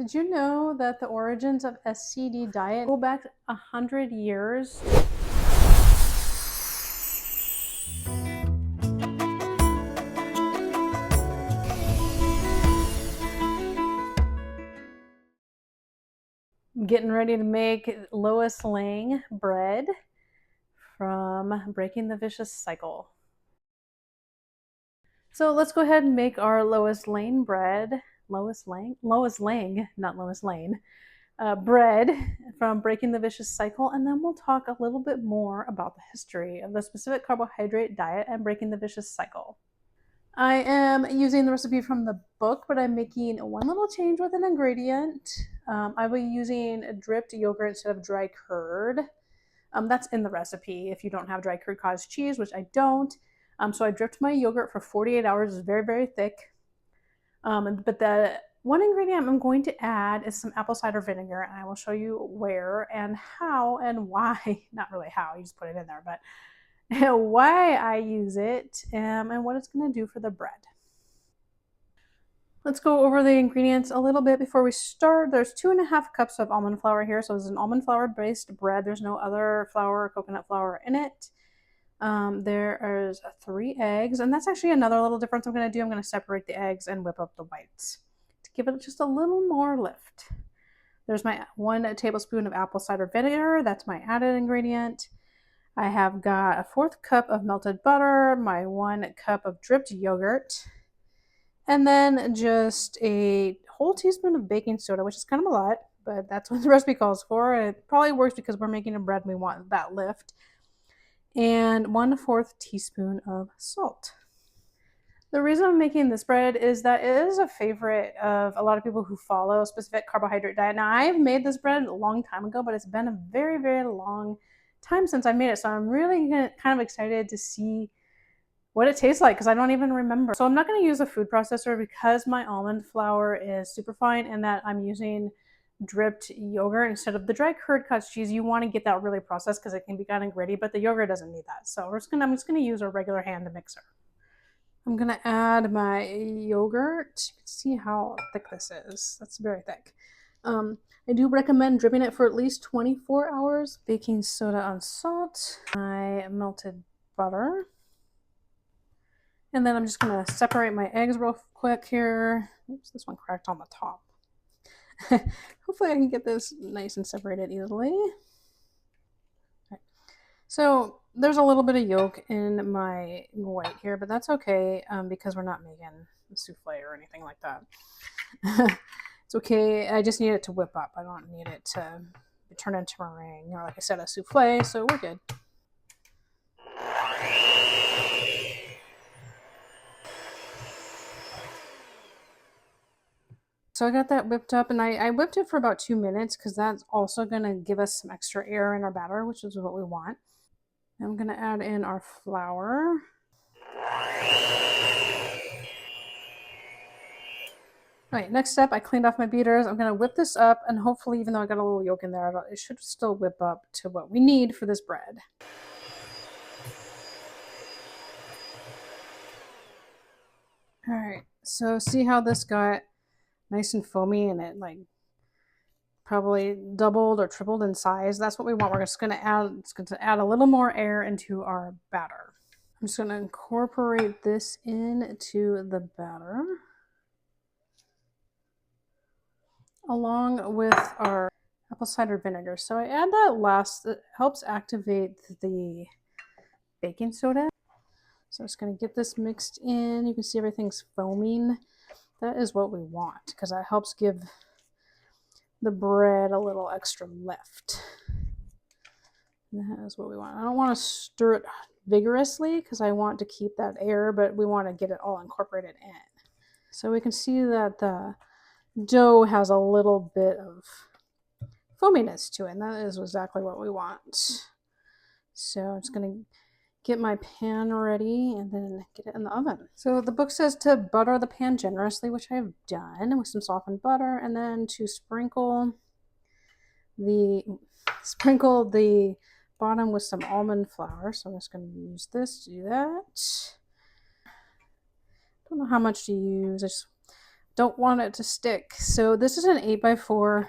Did you know that the origins of SCD diet go back 100 years? I'm getting ready to make Lois Lang Bread from Breaking the Vicious Cycle. So let's go ahead and make our Lois Lang bread. Lois Lang, not Lois Lane. Bread from Breaking the Vicious Cycle, and then we'll talk a little bit more about the history of the Specific Carbohydrate Diet and Breaking the Vicious Cycle. I am using the recipe from the book, but I'm making one little change with an ingredient. I will be using dripped yogurt instead of dry curd. That's in the recipe if you don't have dry curd cottage cheese, which I don't. So I dripped my yogurt for 48 hours. It's very, very thick. But the one ingredient I'm going to add is some apple cider vinegar, and I will show you where and how and why. Not really how, you just put it in there, but why I use it and what it's going to do for the bread. Let's go over the ingredients a little bit before we start. There's 2.5 cups of almond flour here. So this is an almond flour based bread. There's no other flour or coconut flour in it. There is 3 eggs, and that's actually another little difference I'm going to do. I'm going to separate the eggs and whip up the whites to give it just a little more lift. There's my 1 tablespoon of apple cider vinegar. That's my added ingredient. I have got a 4th cup of melted butter, my 1 cup of dripped yogurt, and then just a whole teaspoon of baking soda, which is kind of a lot, but that's what the recipe calls for. It probably works because we're making a bread and we want that lift. And 1/4 teaspoon of salt. The reason I'm making this bread is that it is a favorite of a lot of people who follow Specific Carbohydrate Diet. Now, I've made this bread a long time ago, but it's been a very, very long time since I made it. So I'm really kind of excited to see what it tastes like because I don't even remember. So I'm not going to use a food processor because my almond flour is super fine and that I'm using dripped yogurt instead of the dry curd cottage cheese. You want to get that really processed because it can be kind of gritty, but the yogurt doesn't need that. So I'm just gonna use a regular hand mixer. I'm gonna add my yogurt. You can see how thick this is. That's very thick. I do recommend dripping it for at least 24 hours. Baking soda and salt. My melted butter. And then I'm just gonna separate my eggs real quick here. Oops, this one cracked on the top. Hopefully I can get this nice and separated easily. Okay. So there's a little bit of yolk in my white here, but that's okay because we're not making a souffle or anything like that. It's okay. I just need it to whip up. I don't need it to turn into meringue or, like I said, a souffle, so we're good. So I got that whipped up, and I whipped it for about 2 minutes because that's also going to give us some extra air in our batter, which is what we want. I'm going to add in our flour. All right, next step, I cleaned off my beaters. I'm going to whip this up, and hopefully, even though I got a little yolk in there, it should still whip up to what we need for this bread. All right, so see how this got nice and foamy, and it like probably doubled or tripled in size. That's what we want. We're just going to add a little more air into our batter. I'm just going to incorporate this into the batter along with our apple cider vinegar. So I add that last. It helps activate the baking soda. So I'm just going to get this mixed in. You can see everything's foaming. That is what we want because that helps give the bread a little extra lift. That is what we want. I don't want to stir it vigorously because I want to keep that air, but we want to get it all incorporated in. So we can see that the dough has a little bit of foaminess to it, and that is exactly what we want. So I'm just going to get my pan ready and then get it in the oven. So the book says to butter the pan generously, which I have done with some softened butter, and then to sprinkle the bottom with some almond flour. So I'm just going to use this to do that. Don't know how much to use. I just don't want it to stick. So this is an 8x4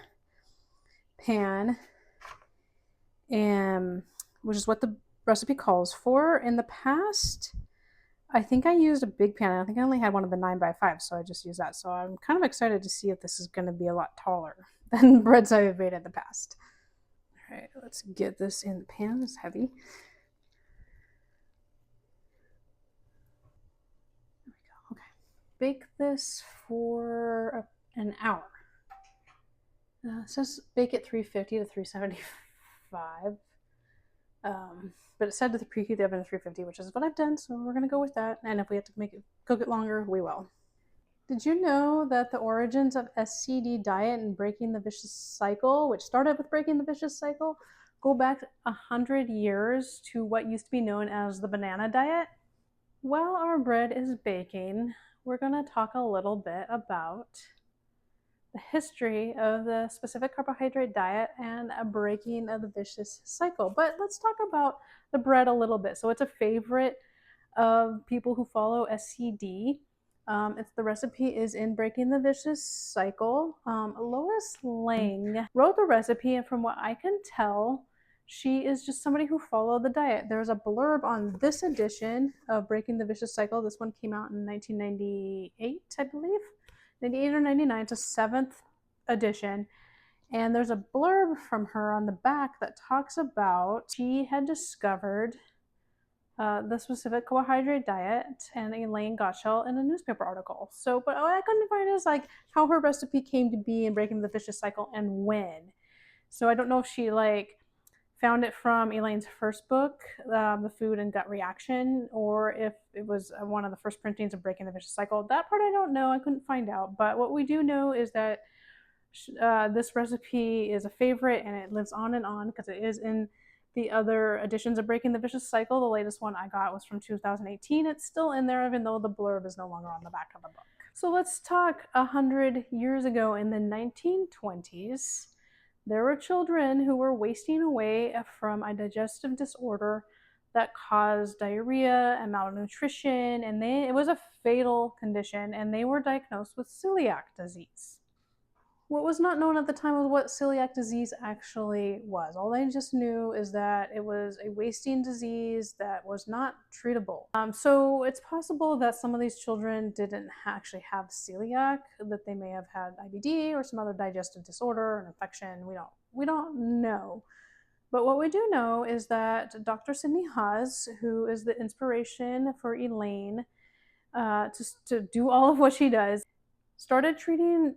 pan, and which is what the recipe calls for. In the past, I think I used a big pan. I think I only had one of the 9x5, so I just used that. So I'm kind of excited to see if this is going to be a lot taller than breads I've made in the past. All right, let's get this in the pan. It's heavy. There we go. Okay. Bake this for an hour. It says bake at 350 to 375. But it said to preheat the oven at 350, which is what I've done, so we're going to go with that. And if we have to cook it longer, we will. Did you know that the origins of SCD diet and breaking the vicious cycle, which started with breaking the vicious cycle, go back 100 years to what used to be known as the banana diet? While our bread is baking, we're going to talk a little bit about the history of the specific carbohydrate diet and a breaking of the vicious cycle. But let's talk about the bread a little bit. So it's a favorite of people who follow SCD. The recipe is in Breaking the Vicious Cycle. Lois Lang wrote the recipe, and from what I can tell, she is just somebody who followed the diet. There's a blurb on this edition of Breaking the Vicious Cycle. This one came out in 1998, I believe. 98 or 99. It's a 7th edition. And there's a blurb from her on the back that talks about she had discovered the specific carbohydrate diet and Elaine Gottschall in a newspaper article. So, but what I couldn't find is like how her recipe came to be in Breaking the Vicious Cycle and when. So I don't know if she like found it from Elaine's first book, The Food and Gut Reaction, or if it was one of the first printings of Breaking the Vicious Cycle. That part I don't know. I couldn't find out. But what we do know is that this recipe is a favorite and it lives on and on because it is in the other editions of Breaking the Vicious Cycle. The latest one I got was from 2018. It's still in there even though the blurb is no longer on the back of the book. So let's talk 100 years ago in the 1920s. There were children who were wasting away from a digestive disorder that caused diarrhea and malnutrition, and it was a fatal condition, and they were diagnosed with celiac disease. What was not known at the time was what celiac disease actually was. All they just knew is that it was a wasting disease that was not treatable. So it's possible that some of these children didn't actually have celiac, that they may have had IBD or some other digestive disorder, an infection. We don't know. But what we do know is that Dr. Sydney Haas, who is the inspiration for Elaine to do all of what she does, started treating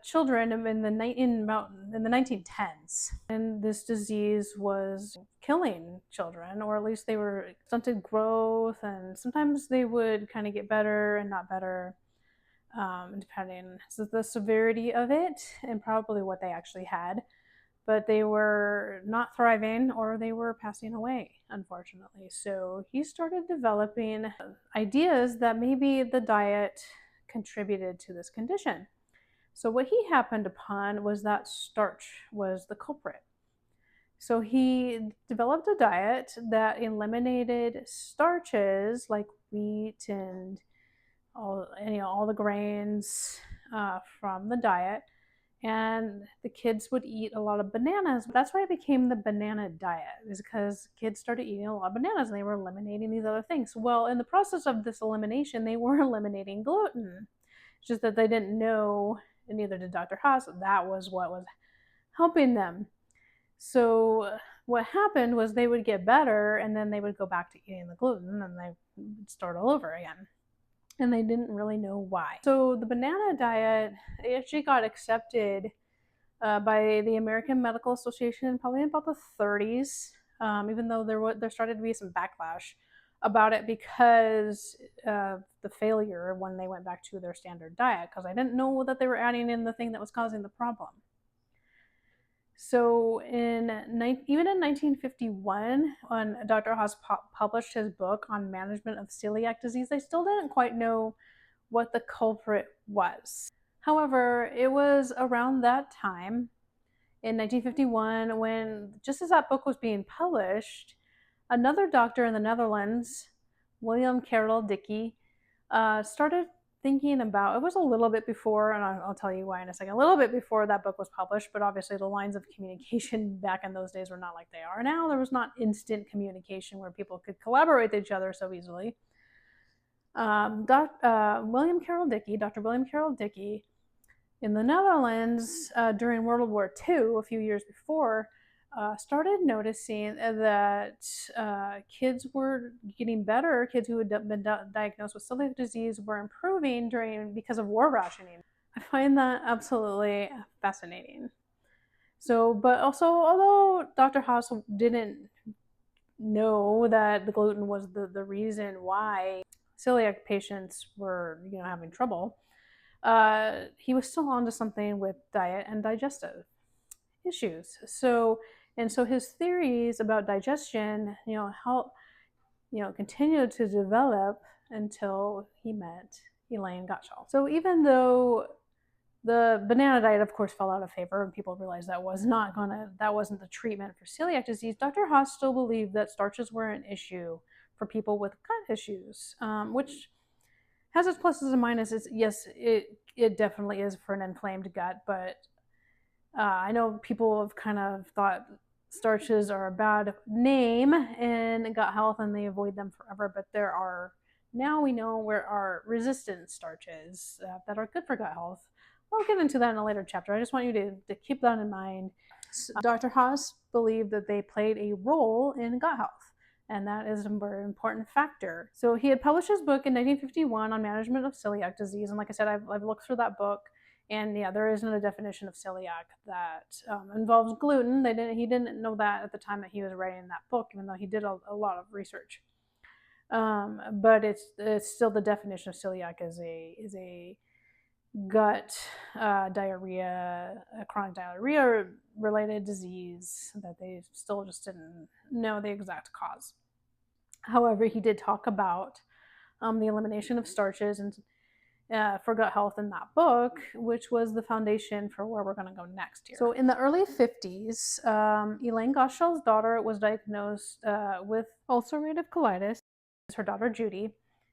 children in the 1910s, and this disease was killing children, or at least they were stunted growth, and sometimes they would kind of get better and not better, depending on the severity of it and probably what they actually had. But they were not thriving or they were passing away, unfortunately. So he started developing ideas that maybe the diet contributed to this condition. So what he happened upon was that starch was the culprit. So he developed a diet that eliminated starches like wheat and all the grains from the diet, and the kids would eat a lot of bananas. That's why it became the banana diet, is because kids started eating a lot of bananas and they were eliminating these other things. Well, in the process of this elimination, they were eliminating gluten. It's just that they didn't know, and neither did Dr. Haas, that was what was helping them. So what happened was they would get better and then they would go back to eating the gluten and they would start all over again. And they didn't really know why. So the banana diet actually got accepted by the American Medical Association probably in about the 30s, even though there started to be some backlash about it because of the failure when they went back to their standard diet, because I didn't know that they were adding in the thing that was causing the problem. So even in 1951, when Dr. Haas published his book on management of celiac disease, they still didn't quite know what the culprit was. However, it was around that time, in 1951, when just as that book was being published, another doctor in the Netherlands, William Karel Dicke, started thinking about, it was a little bit before, and I'll tell you why in a second, a little bit before that book was published, but obviously the lines of communication back in those days were not like they are now. There was not instant communication where people could collaborate with each other so easily. Dr. William Carroll Dicke, in the Netherlands during World War II, a few years before, started noticing that kids were getting better. Kids who had been diagnosed with celiac disease were improving because of war rationing. I find that absolutely fascinating. So, but also, although Dr. Haas didn't know that the gluten was the reason why celiac patients were, having trouble, he was still onto something with diet and digestive issues. So his theories about digestion, continued to develop until he met Elaine Gottschall. So even though the banana diet, of course, fell out of favor, and people realized that wasn't the treatment for celiac disease, Dr. Haas still believed that starches were an issue for people with gut issues, which has its pluses and minuses. Yes, it definitely is for an inflamed gut, but I know people have kind of thought starches are a bad name in gut health and they avoid them forever, but now we know where are resistant starches that are good for gut health. I'll get into that in a later chapter. I just want you to keep that in mind. Dr. Haas believed that they played a role in gut health, and that is a very important factor. So he had published his book in 1951 on management of celiac disease, and like I said, I've looked through that book, and yeah, there isn't a definition of celiac that involves gluten. He didn't know that at the time that he was writing that book, even though he did a lot of research. But it's still, the definition of celiac is a gut diarrhea, a chronic diarrhea related disease that they still just didn't know the exact cause. However, he did talk about the elimination of starches and for gut health in that book, which was the foundation for where we're going to go next here. So in the early 50s, Elaine Gottschall's daughter was diagnosed with ulcerative colitis. Her daughter Judy,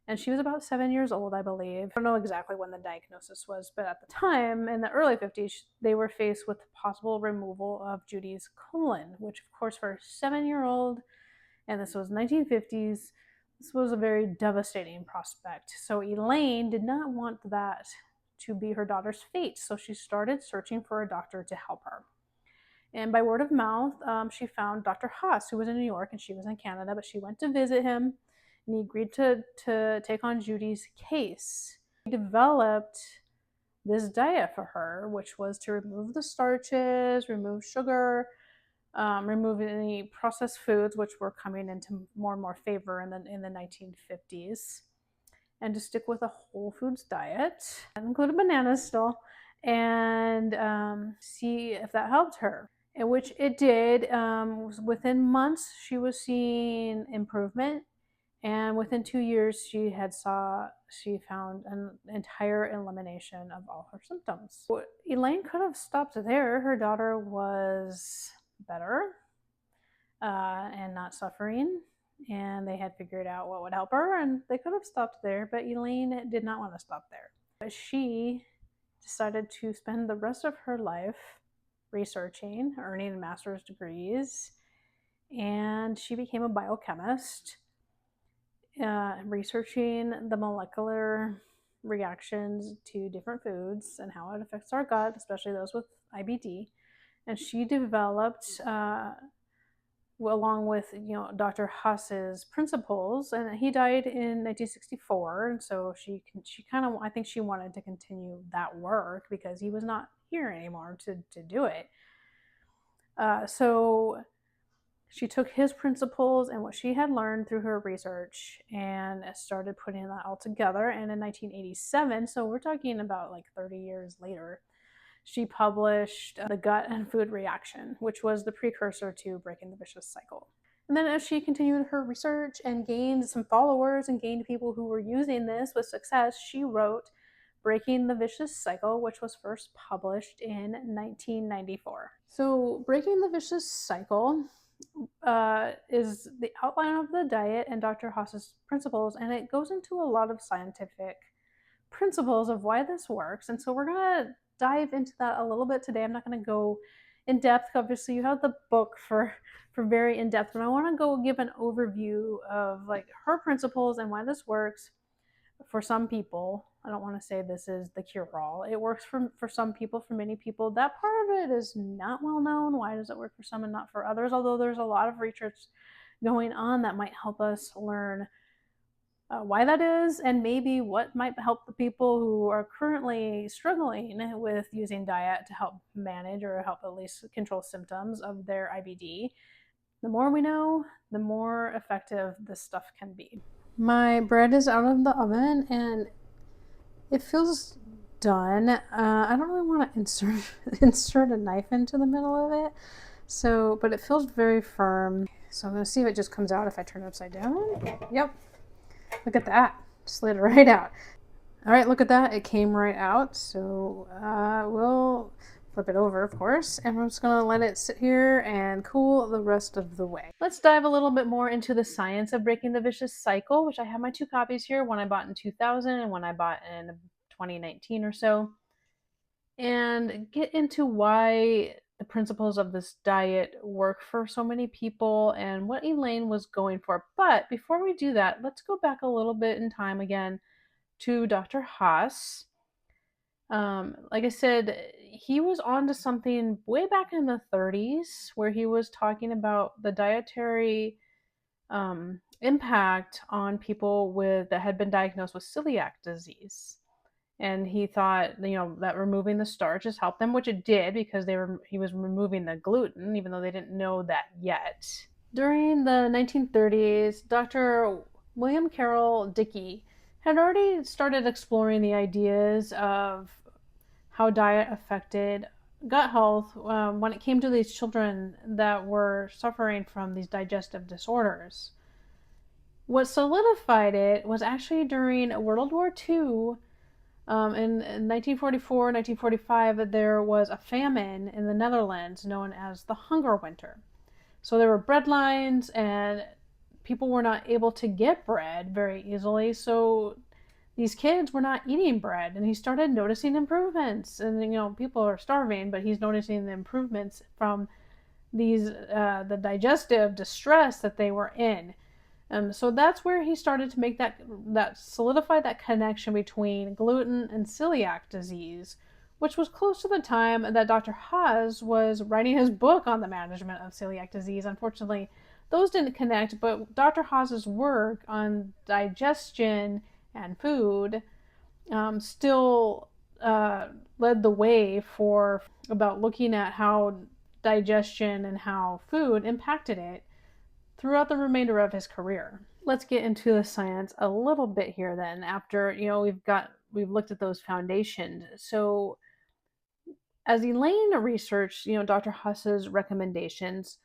and she was about 7 years old, I believe. I don't know exactly when the diagnosis was, but at the time, in the early 50s, they were faced with the possible removal of Judy's colon, which of course for a 7-year-old, and this was 1950s, this was a very devastating prospect. So Elaine did not want that to be her daughter's fate, so she started searching for a doctor to help her. And by word of mouth, she found Dr. Haas, who was in New York, and she was in Canada, but she went to visit him, and he agreed to take on Judy's case. He developed this diet for her, which was to remove the starches, remove sugar, remove any processed foods, which were coming into more and more favor in the 1950s, and to stick with a whole foods diet, that included bananas still, and see if that helped her. In which it did. Within months, she was seeing improvement, and within 2 years, she found an entire elimination of all her symptoms. Elaine could have stopped there. Her daughter was better and not suffering, and they had figured out what would help her, and they could have stopped there, but Elaine did not want to stop there. But she decided to spend the rest of her life researching, earning master's degrees, and she became a biochemist, researching the molecular reactions to different foods and how it affects our gut, especially those with IBD. And she developed, along with Dr. Haas's principles, and he died in 1964. And so she kind of, I think she wanted to continue that work because he was not here anymore to do it. So she took his principles and what she had learned through her research and started putting that all together. And in 1987, so we're talking about like 30 years later, she published The Gut and Food Reaction, which was the precursor to Breaking the Vicious Cycle. And then as she continued her research and gained some followers and gained people who were using this with success, she wrote Breaking the Vicious Cycle, which was first published in 1994. So Breaking the Vicious Cycle is the outline of the diet and Dr. Haas's principles, and it goes into a lot of scientific principles of why this works. And so we're going to dive into that a little bit today. I'm not going to go in depth. Obviously, you have the book for very in depth, but I want to go give an overview of like her principles and why this works for some people. I don't want to say this is the cure all. It works for some people, for many people. That part of it is not well known. Why does it work for some and not for others? Although there's a lot of research going on that might help us learn why that is, and maybe what might help the people who are currently struggling with using diet to help manage or help at least control symptoms of their IBD. The more we know, the more effective this stuff can be. My bread is out of the oven and it feels done. I don't really want to insert a knife into the middle of it, but it feels very firm. So I'm going to see if it just comes out if I turn it upside down. Yep. Look at that. Slid right out. All right, look at that. It came right out. So we'll flip it over, of course, and I'm just going to let it sit here and cool the rest of the way. Let's dive a little bit more into the science of breaking the vicious cycle, which I have my 2 copies here, one I bought in 2000 and one I bought in 2019 or so, and get into why the principles of this diet work for so many people and what Elaine was going for. But before we do that, let's go back a little bit in time again to Dr. Haas. Like I said, he was onto something way back in the 30s where he was talking about the dietary impact on people that had been diagnosed with celiac disease. And he thought, that removing the starches helped them, which it did because he was removing the gluten, even though they didn't know that yet. During the 1930s, Dr. William Carroll Dicke had already started exploring the ideas of how diet affected gut health when it came to these children that were suffering from these digestive disorders. What solidified it was actually during World War II. In 1944, 1945, there was a famine in the Netherlands known as the Hunger Winter. So there were bread lines and people were not able to get bread very easily. So these kids were not eating bread, and he started noticing improvements. And people are starving, but he's noticing the improvements from the digestive distress that they were in. So that's where he started to make that solidify that connection between gluten and celiac disease, which was close to the time that Dr. Haas was writing his book on the management of celiac disease. Unfortunately, those didn't connect, but Dr. Haas's work on digestion and food still led the way about looking at how digestion and how food impacted it throughout the remainder of his career. Let's get into the science a little bit here then, after we've looked at those foundations. So as Elaine researched, Dr. Haas's recommendations,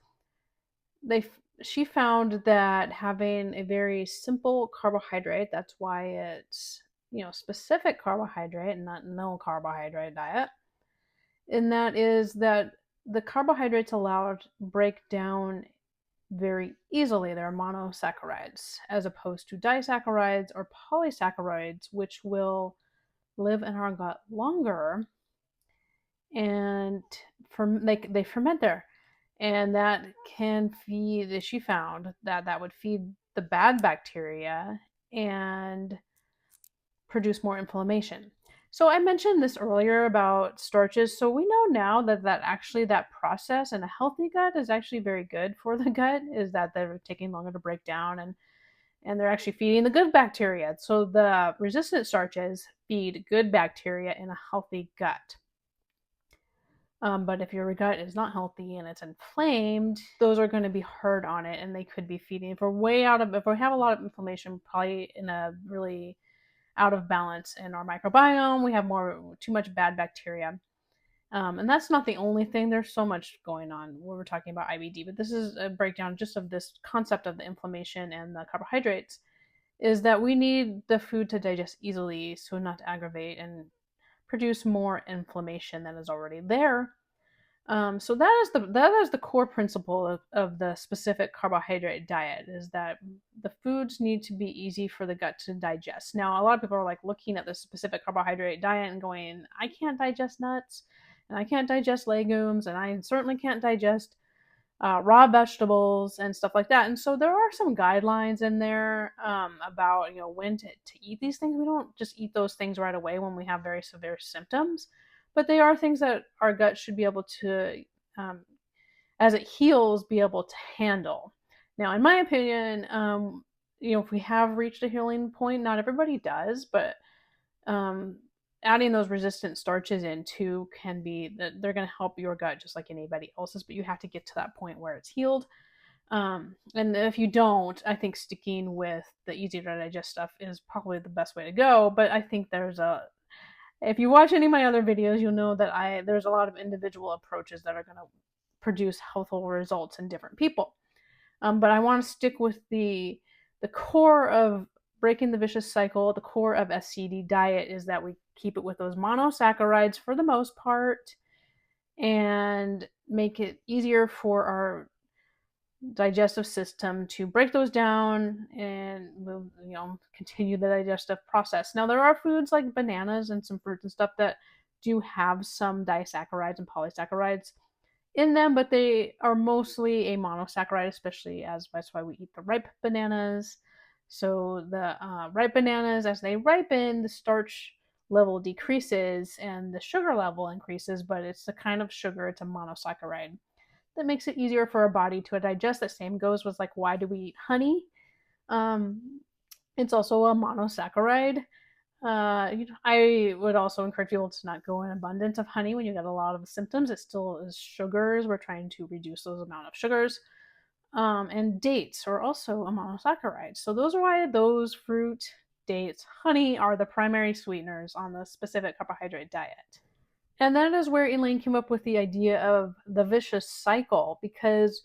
she found that having a very simple carbohydrate, that's why it's specific carbohydrate and not no carbohydrate diet, and that is that the carbohydrates allowed break down very easily. They're monosaccharides as opposed to disaccharides or polysaccharides, which will live in our gut longer and they ferment there. And that can feed, she found that would feed the bad bacteria and produce more inflammation. So I mentioned this earlier about starches. So we know now that process in a healthy gut is actually very good for the gut, is that they're taking longer to break down and they're actually feeding the good bacteria. So the resistant starches feed good bacteria in a healthy gut. But if your gut is not healthy and it's inflamed, those are going to be hard on it, and they could be feeding. If we have a lot of inflammation, probably in a really out of balance in our microbiome, we have too much bad bacteria. And that's not the only thing. There's so much going on when we're talking about IBD, but this is a breakdown just of this concept of the inflammation and the carbohydrates, is that we need the food to digest easily so not to aggravate and produce more inflammation that is already there. So that is the core principle of the specific carbohydrate diet, is that the foods need to be easy for the gut to digest. Now, a lot of people are like looking at the specific carbohydrate diet and going, I can't digest nuts, and I can't digest legumes, and I certainly can't digest raw vegetables and stuff like that. And so there are some guidelines in there about when to eat these things. We don't just eat those things right away when we have very severe symptoms, but they are things that our gut should be able to, um, as it heals, be able to handle. Now, in my opinion, if we have reached a healing point, not everybody does, but um, adding those resistant starches in too can be that they're going to help your gut just like anybody else's, but you have to get to that point where it's healed. And if you don't, I think sticking with the easy to digest stuff is probably the best way to go. But I think if you watch any of my other videos, you'll know that there's a lot of individual approaches that are going to produce healthful results in different people. But I want to stick with the core of breaking the vicious cycle. The core of SCD diet is that we keep it with those monosaccharides for the most part, and make it easier for our digestive system to break those down and move, continue the digestive process. Now, there are foods like bananas and some fruits and stuff that do have some disaccharides and polysaccharides in them, but they are mostly a monosaccharide, especially as that's why we eat the ripe bananas. So the ripe bananas, as they ripen, the starch level decreases and the sugar level increases, but it's the kind of sugar, it's a monosaccharide that makes it easier for our body to digest. The same goes with like, why do we eat honey? Um, it's also a monosaccharide. I would also encourage people to not go in abundance of honey when you get a lot of symptoms. It still is sugars. We're trying to reduce those amount of sugars. And dates are also a monosaccharide. So those are why those fruit, dates, honey are the primary sweeteners on the specific carbohydrate diet. And that is where Elaine came up with the idea of the vicious cycle, because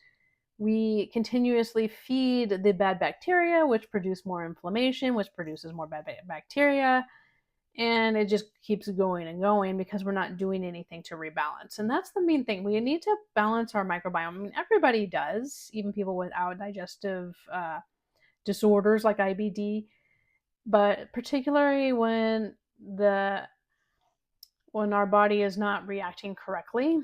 we continuously feed the bad bacteria, which produce more inflammation, which produces more bad bacteria, and it just keeps going and going because we're not doing anything to rebalance. And that's the main thing. We need to balance our microbiome. I mean, everybody does, even people without digestive disorders like IBD, but particularly when our body is not reacting correctly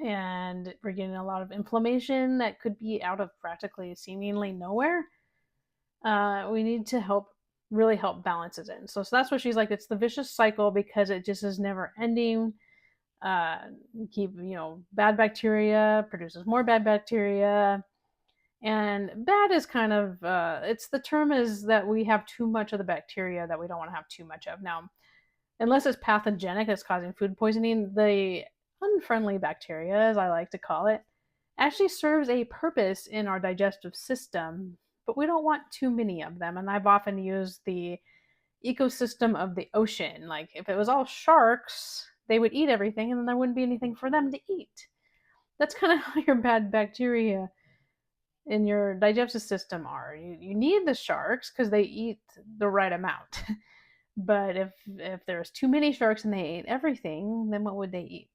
and we're getting a lot of inflammation that could be out of practically seemingly nowhere, we need to really help balance it in. So that's what she's like. It's the vicious cycle because it just is never ending. Keep bad bacteria produces more bad bacteria, and bad is kind of it's the term is that we have too much of the bacteria that we don't want to have too much of. Now, unless it's pathogenic, it's causing food poisoning, the unfriendly bacteria, as I like to call it, actually serves a purpose in our digestive system, but we don't want too many of them. And I've often used the ecosystem of the ocean. Like, if it was all sharks, they would eat everything and then there wouldn't be anything for them to eat. That's kind of how your bad bacteria in your digestive system are. You need the sharks because they eat the right amount. But if there's too many sharks and they ate everything, then what would they eat?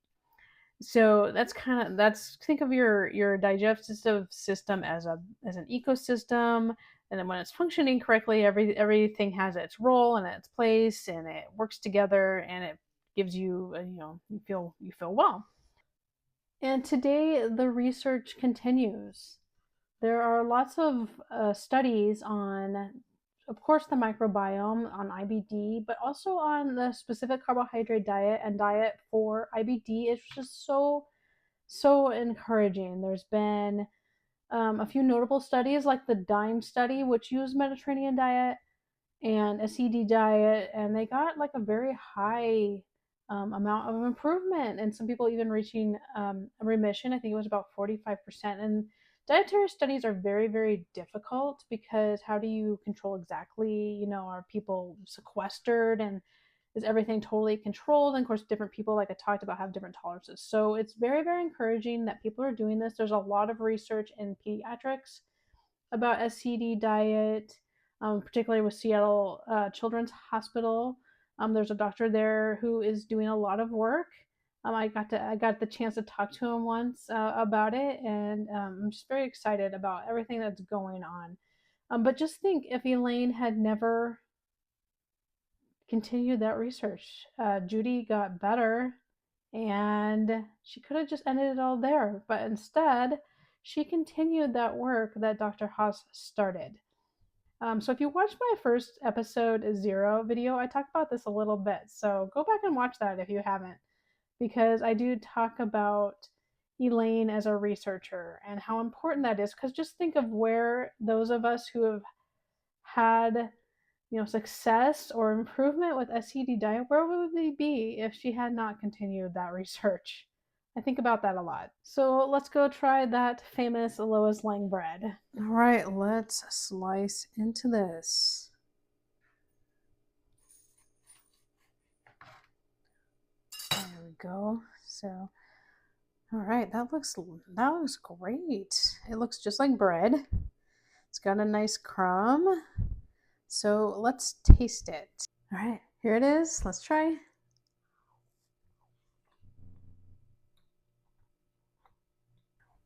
So that's think of your digestive system as an ecosystem, and then when it's functioning correctly, everything has its role and its place, and it works together, and it gives you you feel well. And today the research continues. There are lots of studies on, of course, the microbiome, on IBD, but also on the specific carbohydrate diet and diet for IBD. It's just so encouraging. There's been a few notable studies like the DIME study, which used Mediterranean diet and a CD diet, and they got like a very high amount of improvement, and some people even reaching a remission. I think it was about 45%. And dietary studies are very, very difficult because how do you control exactly, are people sequestered and is everything totally controlled? And of course, different people, like I talked about, have different tolerances. So it's very, very encouraging that people are doing this. There's a lot of research in pediatrics about SCD diet, particularly with Seattle Children's Hospital. There's a doctor there who is doing a lot of work I got the chance to talk to him once about it, and I'm just very excited about everything that's going on. But just think, if Elaine had never continued that research, Judy got better, and she could have just ended it all there. But instead, she continued that work that Dr. Haas started. So if you watched my first episode 0 video, I talked about this a little bit. So go back and watch that if you haven't, because I do talk about Elaine as a researcher and how important that is. Because just think of where those of us who have had, success or improvement with SCD diet, where would we be if she had not continued that research? I think about that a lot. So let's go try that famous Lois Lang bread. All right, let's slice into this. There we go. So, all right, that looks great. It looks just like bread. It's got a nice crumb. So let's taste it. All right, here it is. Let's try.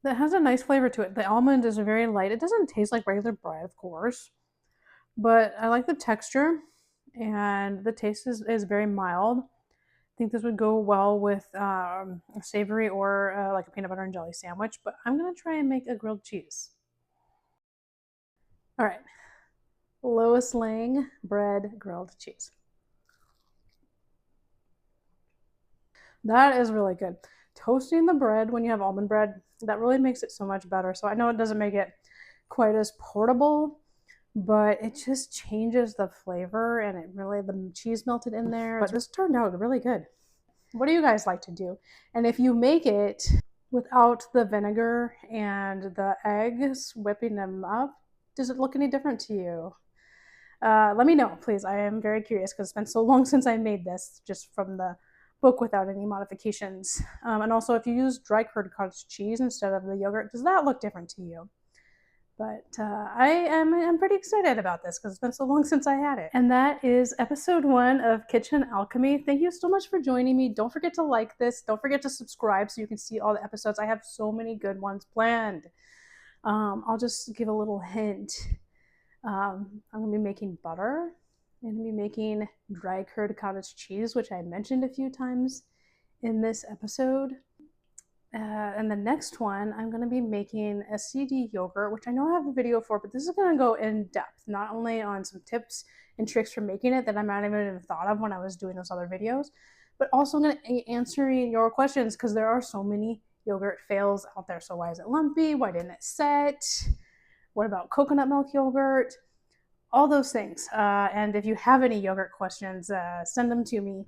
That has a nice flavor to it. The almond is very light. It doesn't taste like regular bread, of course, but I like the texture, and the taste is very mild. I think this would go well with a savory or like a peanut butter and jelly sandwich, but I'm going to try and make a grilled cheese. All right, Lois Lang bread grilled cheese. That is really good. Toasting the bread when you have almond bread, that really makes it so much better. So I know it doesn't make it quite as portable, but it just changes the flavor, and it really, the cheese melted in there. But this turned out really good. What do you guys like to do? And if you make it without the vinegar and the eggs, whipping them up, does it look any different to you? Let me know, please. I am very curious because it's been so long since I made this, just from the book without any modifications. And also, if you use dry curd cottage cheese instead of the yogurt, does that look different to you? But I'm pretty excited about this because it's been so long since I had it. And that is episode 1 of Kitchen Alchemy. Thank you so much for joining me. Don't forget to like this. Don't forget to subscribe so you can see all the episodes. I have so many good ones planned. I'll just give a little hint. I'm going to be making butter. I'm going to be making dry curd cottage cheese, which I mentioned a few times in this episode. And the next one, I'm going to be making SCD yogurt, which I know I have a video for, but this is going to go in depth, not only on some tips and tricks for making it that I might have even thought of when I was doing those other videos, but also I'm going to answer your questions because there are so many yogurt fails out there. So why is it lumpy? Why didn't it set? What about coconut milk yogurt? All those things. And if you have any yogurt questions, send them to me.